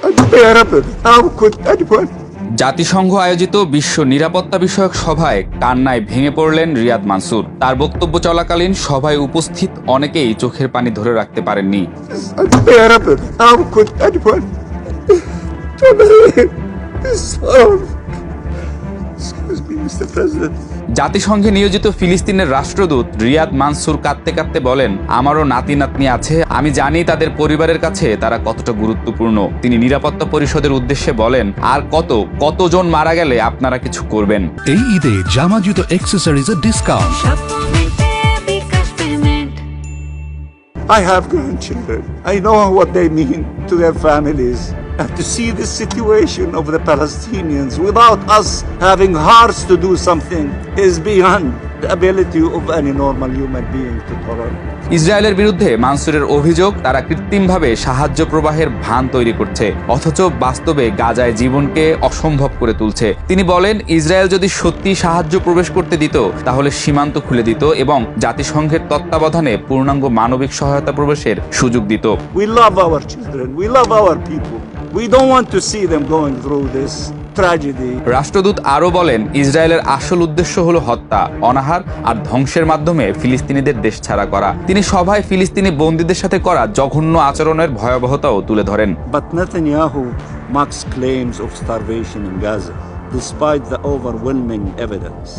unbearable. How could anyone? জাতিসংঘ আয়োজিত বিশ্ব নিরাপত্তা বিষয়ক সভায় কান্নায় ভেঙে পড়লেন রিয়াদ মানসুর। তার বক্তব্য চলাকালীন সভায় উপস্থিত অনেকেই চোখের পানি ধরে রাখতে পারেননি। It's unbearable. How could anyone tolerate this love? Excuse me, Mr. President. জাতিসংঘে নিয়োজিত ফিলিস্তিনের রাষ্ট্রদূত রিয়াদ মানসুর কাঁদতে কাঁদতে বলেন, আমারও নাতি নাতনি আছে, আমি জানি তাদের পরিবারের কাছে তারা কতটা গুরুত্বপূর্ণ। তিনি নিরাপত্তা পরিষদের উদ্দেশ্যে বলেন, আর কতজন মারা গেলে আপনারা কিছু করবেন। এই ঈদে জামা জুতো অ্যাক্সেসরিজের discount. I have grandchildren. I know what they mean to their families. And to see this situation of the Palestinians without us having hearts to do something is beyond the ability of any normal human being to tolerate. ইসরায়েলের বিরুদ্ধে মানসুরের অভিযোগ, তারা কৃত্রিমভাবে সাহায্য প্রবাহের ভান তৈরি করছে, অথচ বাস্তবে গাজায় জীবনকে অসম্ভব করে তুলছে। তিনি বলেন, ইসরায়েল যদি সত্যি সাহায্য প্রবেশ করতে দিত তাহলে সীমান্ত খুলে দিত এবং জাতিসংঘের তত্ত্বাবধানে পূর্ণাঙ্গ মানবিক সহায়তা প্রবেশের সুযোগ দিত। We love our children. We love our people. We don't want to see them going through this tragedy. রাষ্ট্রদূত আরও বলেন, ইসরায়েলের আসল উদ্দেশ্য হলো হত্যা, অনাহার আর ধ্বংসের মাধ্যমে ফিলিস্তিনিদের দেশ ছাড়া করা। তিনি সভায় ফিলিস্তিনি বন্দীদের সাথে করা জঘন্য আচরণের ভয়াবহতাও তুলে ধরেন। But Netanyahu makes claims of starvation in Gaza, despite the overwhelming evidence.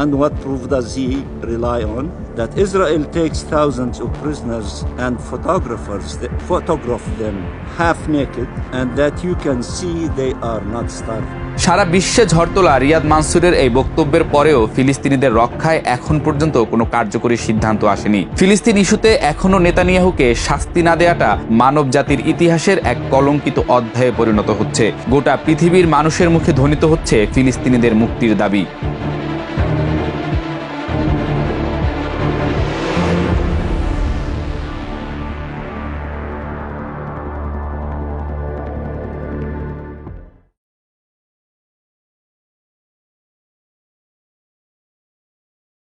And what proof does he rely on? That Israel takes thousands of prisoners and photographers that photograph them half naked, and that you can see they are not starving. সারা বিশ্বে ঝড় তোলা রিয়াদ মানসুরের এই বক্তব্যের পরেও ফিলিস্তিনিদের রক্ষায় এখন পর্যন্ত কোনো কার্যকরী সিদ্ধান্ত আসেনি। ফিলিস্তিন ইস্যুতে এখনো নেতানিয়াহুকে শাস্তি না দেয়াটা মানব জাতির ইতিহাসের এক কলঙ্কিত অধ্যায়ে পরিণত হচ্ছে। গোটা পৃথিবীর মানুষের মুখে ধ্বনিত হচ্ছে ফিলিস্তিনিদের মুক্তির দাবি।